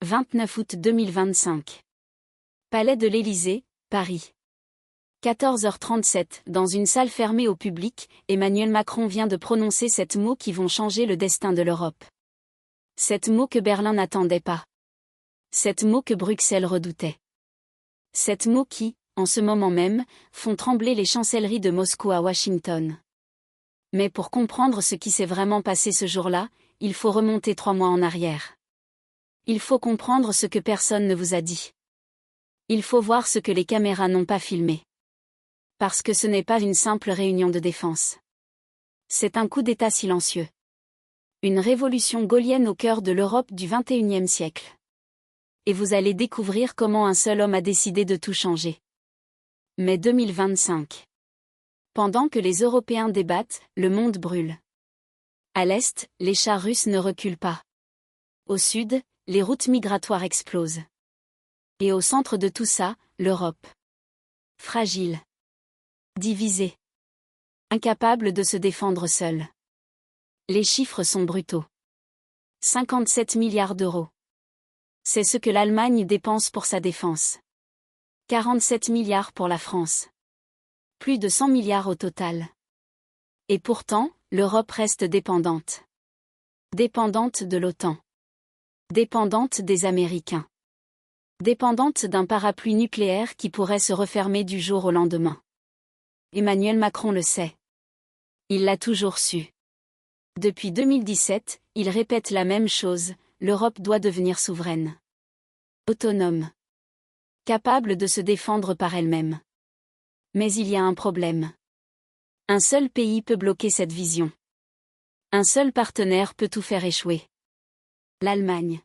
29 août 2025. Palais de l'Élysée, Paris. 14h37, dans une salle fermée au public, Emmanuel Macron vient de prononcer 7 mots qui vont changer le destin de l'Europe. 7 mots que Berlin n'attendait pas. 7 mots que Bruxelles redoutait. 7 mots qui, en ce moment même, font trembler les chancelleries de Moscou à Washington. Mais pour comprendre ce qui s'est vraiment passé ce jour-là, il faut remonter 3 mois en arrière. Il faut comprendre ce que personne ne vous a dit. Il faut voir ce que les caméras n'ont pas filmé. Parce que ce n'est pas une simple réunion de défense. C'est un coup d'État silencieux. Une révolution gaullienne au cœur de l'Europe du XXIe siècle. Et vous allez découvrir comment un seul homme a décidé de tout changer. Mai 2025. Pendant que les Européens débattent, le monde brûle. À l'est, les chars russes ne reculent pas. Au sud, les routes migratoires explosent. Et au centre de tout ça, l'Europe. Fragile. Divisée. Incapable de se défendre seule. Les chiffres sont brutaux. 57 milliards d'euros. C'est ce que l'Allemagne dépense pour sa défense. 47 milliards pour la France. Plus de 100 milliards au total. Et pourtant, l'Europe reste dépendante. Dépendante de l'OTAN. Dépendante des Américains. Dépendante d'un parapluie nucléaire qui pourrait se refermer du jour au lendemain. Emmanuel Macron le sait. Il l'a toujours su. Depuis 2017, il répète la même chose, l'Europe doit devenir souveraine. Autonome. Capable de se défendre par elle-même. Mais il y a un problème. Un seul pays peut bloquer cette vision. Un seul partenaire peut tout faire échouer. L'Allemagne.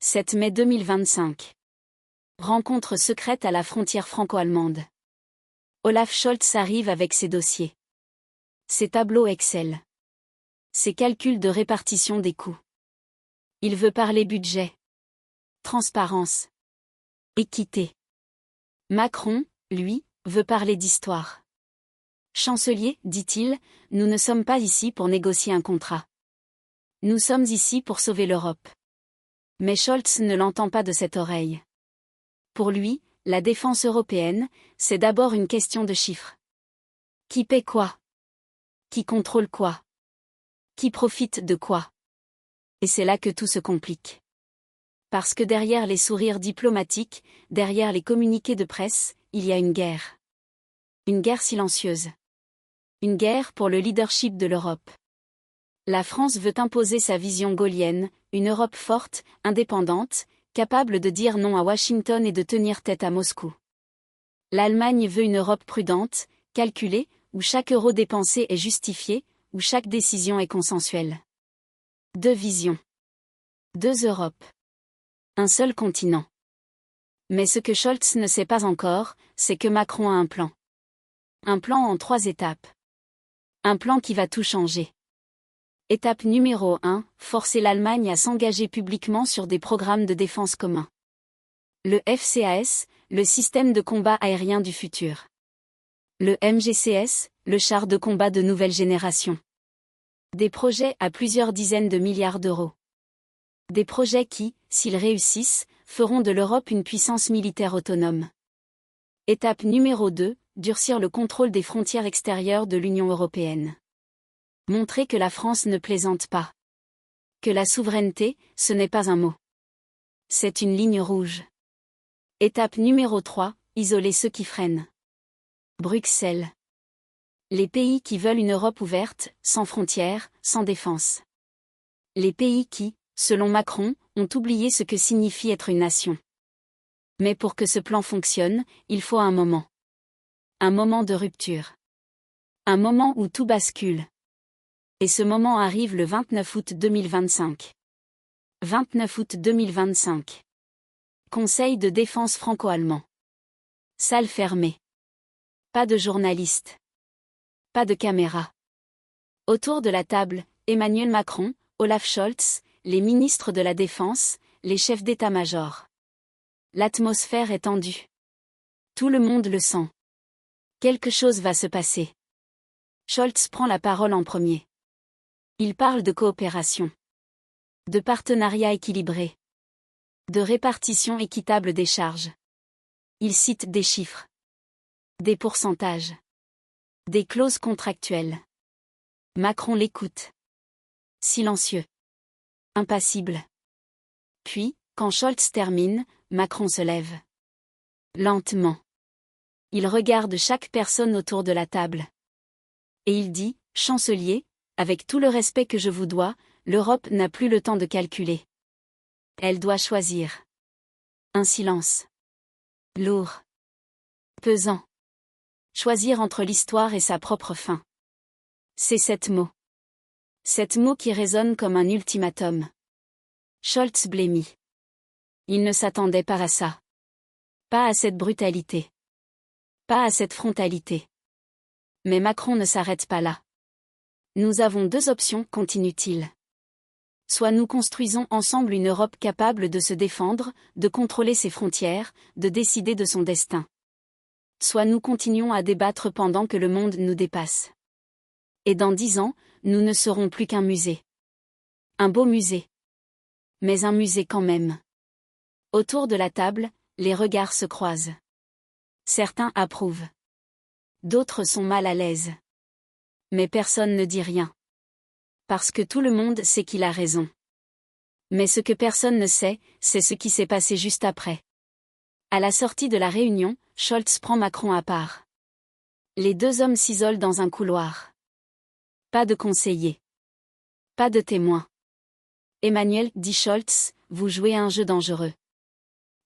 7 mai 2025. Rencontre secrète à la frontière franco-allemande. Olaf Scholz arrive avec ses dossiers. Ses tableaux Excel. Ses calculs de répartition des coûts. Il veut parler budget. Transparence. Équité. Macron, lui, veut parler d'histoire. Chancelier, dit-il, nous ne sommes pas ici pour négocier un contrat. Nous sommes ici pour sauver l'Europe. Mais Scholz ne l'entend pas de cette oreille. Pour lui, la défense européenne, c'est d'abord une question de chiffres. Qui paie quoi? Qui contrôle quoi? Qui profite de quoi? Et c'est là que tout se complique. Parce que derrière les sourires diplomatiques, derrière les communiqués de presse, il y a une guerre. Une guerre silencieuse. Une guerre pour le leadership de l'Europe. La France veut imposer sa vision gaullienne, une Europe forte, indépendante, capable de dire non à Washington et de tenir tête à Moscou. L'Allemagne veut une Europe prudente, calculée, où chaque euro dépensé est justifié, où chaque décision est consensuelle. 2 visions. 2 Europes. Un seul continent. Mais ce que Scholz ne sait pas encore, c'est que Macron a un plan. Un plan en 3 étapes. Un plan qui va tout changer. Étape numéro 1, forcer l'Allemagne à s'engager publiquement sur des programmes de défense communs. Le FCAS, le système de combat aérien du futur. Le MGCS, le char de combat de nouvelle génération. Des projets à plusieurs dizaines de milliards d'euros. Des projets qui, s'ils réussissent, feront de l'Europe une puissance militaire autonome. Étape numéro 2, durcir le contrôle des frontières extérieures de l'Union européenne. Montrer que la France ne plaisante pas. Que la souveraineté, ce n'est pas un mot. C'est une ligne rouge. Étape numéro 3, isoler ceux qui freinent. Bruxelles. Les pays qui veulent une Europe ouverte, sans frontières, sans défense. Les pays qui, selon Macron, ont oublié ce que signifie être une nation. Mais pour que ce plan fonctionne, il faut un moment. Un moment de rupture. Un moment où tout bascule. Et ce moment arrive le 29 août 2025. 29 août 2025. Conseil de défense franco-allemand. Salle fermée. Pas de journalistes. Pas de caméra. Autour de la table, Emmanuel Macron, Olaf Scholz, les ministres de la Défense, les chefs d'état-major. L'atmosphère est tendue. Tout le monde le sent. Quelque chose va se passer. Scholz prend la parole en premier. Il parle de coopération. De partenariat équilibré. de répartition équitable des charges. Il cite des chiffres, des pourcentages, des clauses contractuelles. Macron l'écoute. Silencieux. Impassible. Puis, quand Scholz termine, Macron se lève. Lentement. Il regarde chaque personne autour de la table. Et il dit, « Chancelier, avec tout le respect que je vous dois, l'Europe n'a plus le temps de calculer. Elle doit choisir. » Un silence. Lourd. Pesant. Choisir entre l'histoire et sa propre fin. C'est sept mots. Sept mots qui résonnent comme un ultimatum. Scholz blêmit. Il ne s'attendait pas à ça. Pas à cette brutalité. Pas à cette frontalité. Mais Macron ne s'arrête pas là. Nous avons deux options, continue-t-il. Soit nous construisons ensemble une Europe capable de se défendre, de contrôler ses frontières, de décider de son destin. Soit nous continuons à débattre pendant que le monde nous dépasse. Et dans 10 ans, nous ne serons plus qu'un musée. Un beau musée. Mais un musée quand même. Autour de la table, les regards se croisent. Certains approuvent. D'autres sont mal à l'aise. Mais personne ne dit rien. Parce que tout le monde sait qu'il a raison. Mais ce que personne ne sait, c'est ce qui s'est passé juste après. À la sortie de la réunion, Scholz prend Macron à part. Les deux hommes s'isolent dans un couloir. Pas de conseiller. Pas de témoin. Emmanuel, dit Scholz, vous jouez à un jeu dangereux.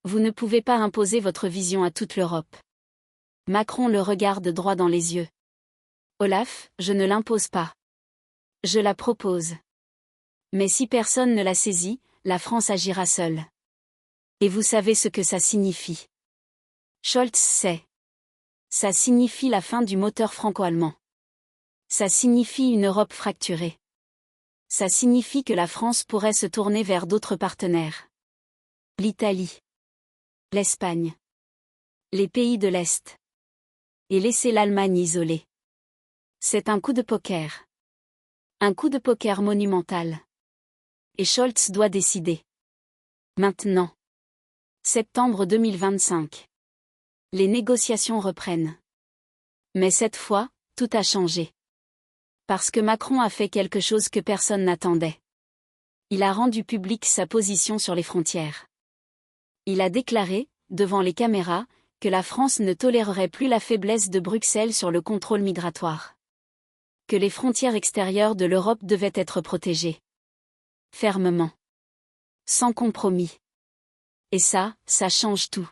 Vous ne pouvez pas imposer votre vision à toute l'Europe. Macron le regarde droit dans les yeux. Olaf, je ne l'impose pas. Je la propose. Mais si personne ne la saisit, la France agira seule. Et vous savez ce que ça signifie. Scholz sait. Ça signifie la fin du moteur franco-allemand. Ça signifie une Europe fracturée. Ça signifie que la France pourrait se tourner vers d'autres partenaires. L'Italie. L'Espagne. Les pays de l'Est. Et laisser l'Allemagne isolée. C'est un coup de poker. Un coup de poker monumental. Et Scholz doit décider. Maintenant. Septembre 2025. Les négociations reprennent. Mais cette fois, tout a changé. Parce que Macron a fait quelque chose que personne n'attendait. Il a rendu publique sa position sur les frontières. Il a déclaré, devant les caméras, que la France ne tolérerait plus la faiblesse de Bruxelles sur le contrôle migratoire. Que les frontières extérieures de l'Europe devaient être protégées. Fermement. Sans compromis. Et ça change tout.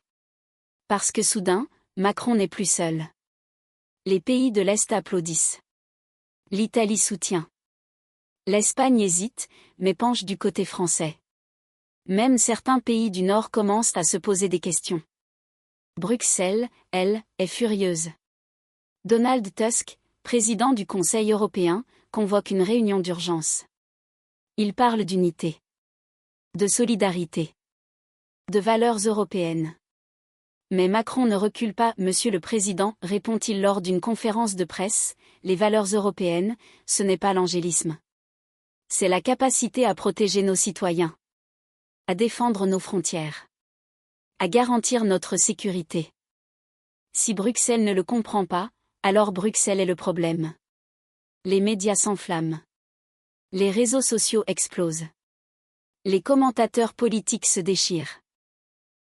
Parce que soudain, Macron n'est plus seul. Les pays de l'Est applaudissent. L'Italie soutient. L'Espagne hésite, mais penche du côté français. Même certains pays du Nord commencent à se poser des questions. Bruxelles, elle, est furieuse. Donald Tusk, président du Conseil européen, convoque une réunion d'urgence. Il parle d'unité. De solidarité. De valeurs européennes. Mais Macron ne recule pas, Monsieur le Président, répond-il lors d'une conférence de presse, les valeurs européennes, ce n'est pas l'angélisme. C'est la capacité à protéger nos citoyens. À défendre nos frontières. À garantir notre sécurité. Si Bruxelles ne le comprend pas, alors Bruxelles est le problème. Les médias s'enflamment. Les réseaux sociaux explosent. Les commentateurs politiques se déchirent.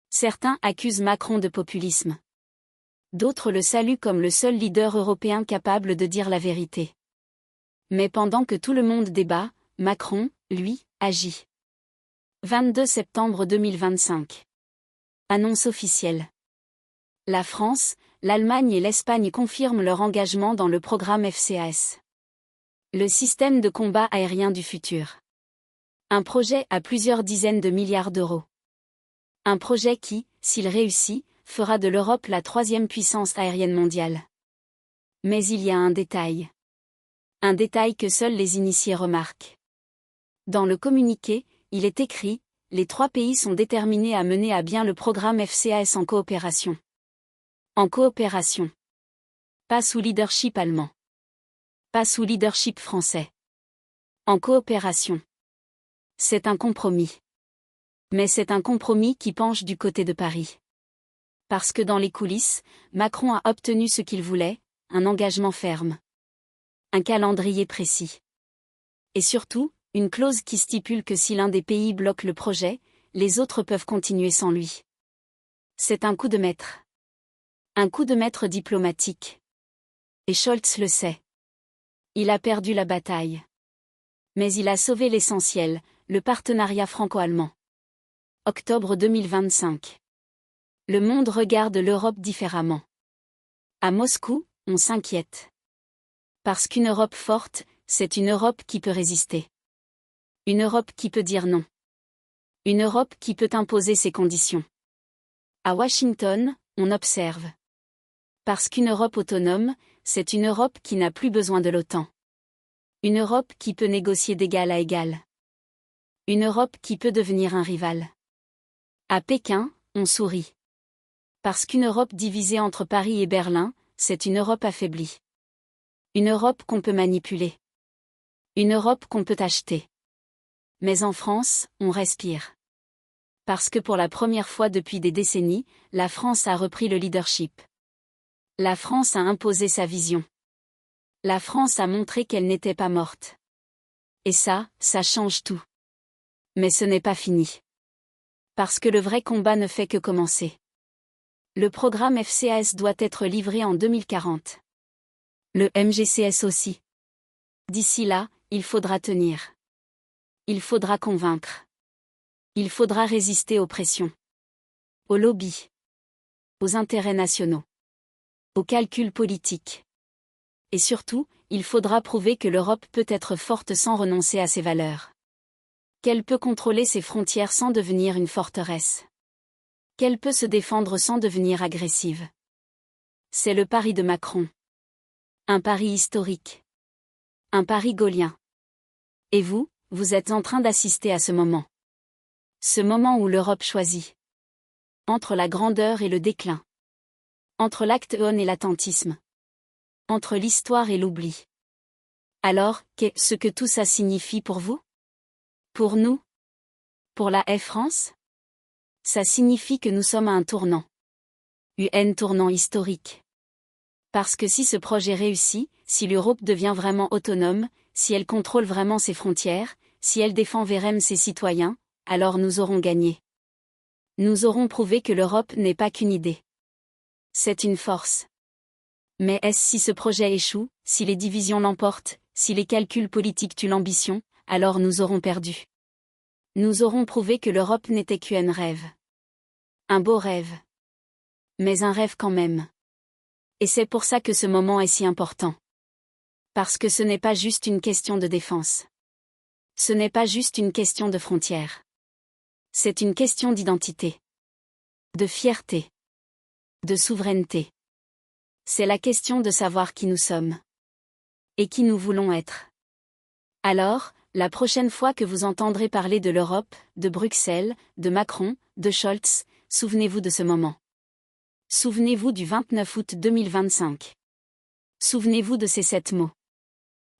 Certains accusent Macron de populisme. D'autres le saluent comme le seul leader européen capable de dire la vérité. Mais pendant que tout le monde débat, Macron, lui, agit. 22 septembre 2025. Annonce officielle. La France, l'Allemagne et l'Espagne confirment leur engagement dans le programme FCAS. Le système de combat aérien du futur. Un projet à plusieurs dizaines de milliards d'euros. Un projet qui, s'il réussit, fera de l'Europe la 3e puissance aérienne mondiale. Mais il y a un détail. Un détail que seuls les initiés remarquent. Dans le communiqué, il est écrit, les 3 pays sont déterminés à mener à bien le programme FCAS en coopération. En coopération. Pas sous leadership allemand. Pas sous leadership français. En coopération. C'est un compromis. Mais c'est un compromis qui penche du côté de Paris. Parce que dans les coulisses, Macron a obtenu ce qu'il voulait, un engagement ferme. Un calendrier précis. Et surtout, une clause qui stipule que si l'un des pays bloque le projet, les autres peuvent continuer sans lui. C'est un coup de maître. Un coup de maître diplomatique. Et Scholz le sait. Il a perdu la bataille. Mais il a sauvé l'essentiel, le partenariat franco-allemand. Octobre 2025. Le monde regarde l'Europe différemment. À Moscou, on s'inquiète. Parce qu'une Europe forte, c'est une Europe qui peut résister. Une Europe qui peut dire non. Une Europe qui peut imposer ses conditions. À Washington, on observe. Parce qu'une Europe autonome, c'est une Europe qui n'a plus besoin de l'OTAN. Une Europe qui peut négocier d'égal à égal. Une Europe qui peut devenir un rival. À Pékin, on sourit. Parce qu'une Europe divisée entre Paris et Berlin, c'est une Europe affaiblie. Une Europe qu'on peut manipuler. Une Europe qu'on peut acheter. Mais en France, on respire. Parce que pour la première fois depuis des décennies, la France a repris le leadership. La France a imposé sa vision. La France a montré qu'elle n'était pas morte. Et ça change tout. Mais ce n'est pas fini. Parce que le vrai combat ne fait que commencer. Le programme FCAS doit être livré en 2040. Le MGCS aussi. D'ici là, il faudra tenir. Il faudra convaincre. Il faudra résister aux pressions. Aux lobbies. Aux intérêts nationaux. Aux calculs politiques. Et surtout, il faudra prouver que l'Europe peut être forte sans renoncer à ses valeurs. Qu'elle peut contrôler ses frontières sans devenir une forteresse. Qu'elle peut se défendre sans devenir agressive. C'est le pari de Macron. Un pari historique. Un pari gaullien. Et vous, vous êtes en train d'assister à ce moment. Ce moment où l'Europe choisit. Entre la grandeur et le déclin. Entre l'acte-on et l'attentisme. Entre l'histoire et l'oubli. Alors, qu'est-ce que tout ça signifie pour vous? Pour nous? Pour la France? Ça signifie que nous sommes à un tournant. Tournant historique. Parce que si ce projet réussit, si l'Europe devient vraiment autonome, si elle contrôle vraiment ses frontières, si elle défend vraiment ses citoyens, alors nous aurons gagné. Nous aurons prouvé que l'Europe n'est pas qu'une idée. C'est une force. Mais est-ce si ce projet échoue, si les divisions l'emportent, si les calculs politiques tuent l'ambition, alors nous aurons perdu. Nous aurons prouvé que l'Europe n'était qu'un rêve. Un beau rêve. Mais un rêve quand même. Et c'est pour ça que ce moment est si important. Parce que ce n'est pas juste une question de défense. Ce n'est pas juste une question de frontières. C'est une question d'identité. De fierté. De souveraineté. C'est la question de savoir qui nous sommes. Et qui nous voulons être. Alors, la prochaine fois que vous entendrez parler de l'Europe, de Bruxelles, de Macron, de Scholz, souvenez-vous de ce moment. Souvenez-vous du 29 août 2025. Souvenez-vous de ces 7 mots.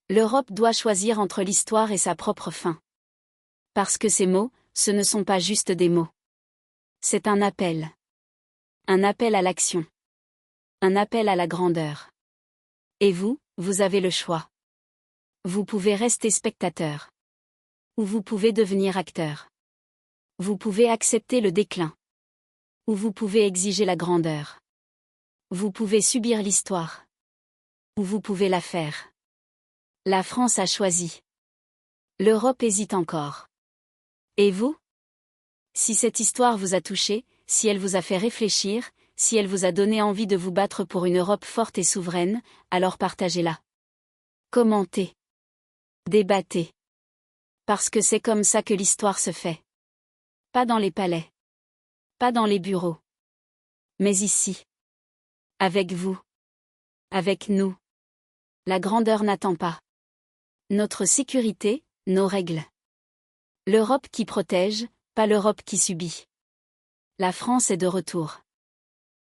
L'Europe doit choisir entre l'histoire et sa propre fin. Parce que ces mots, ce ne sont pas juste des mots. C'est un appel. Un appel à l'action. Un appel à la grandeur. Et vous, vous avez le choix. Vous pouvez rester spectateur. Ou vous pouvez devenir acteur. Vous pouvez accepter le déclin. Ou vous pouvez exiger la grandeur. Vous pouvez subir l'histoire. Ou vous pouvez la faire. La France a choisi. L'Europe hésite encore. Et vous? Si cette histoire vous a touché, si elle vous a fait réfléchir, si elle vous a donné envie de vous battre pour une Europe forte et souveraine, alors partagez-la. Commentez. Débattez. Parce que c'est comme ça que l'histoire se fait. Pas dans les palais. Pas dans les bureaux. Mais ici. Avec vous. Avec nous. La grandeur n'attend pas. Notre sécurité, nos règles. L'Europe qui protège, pas l'Europe qui subit. La France est de retour.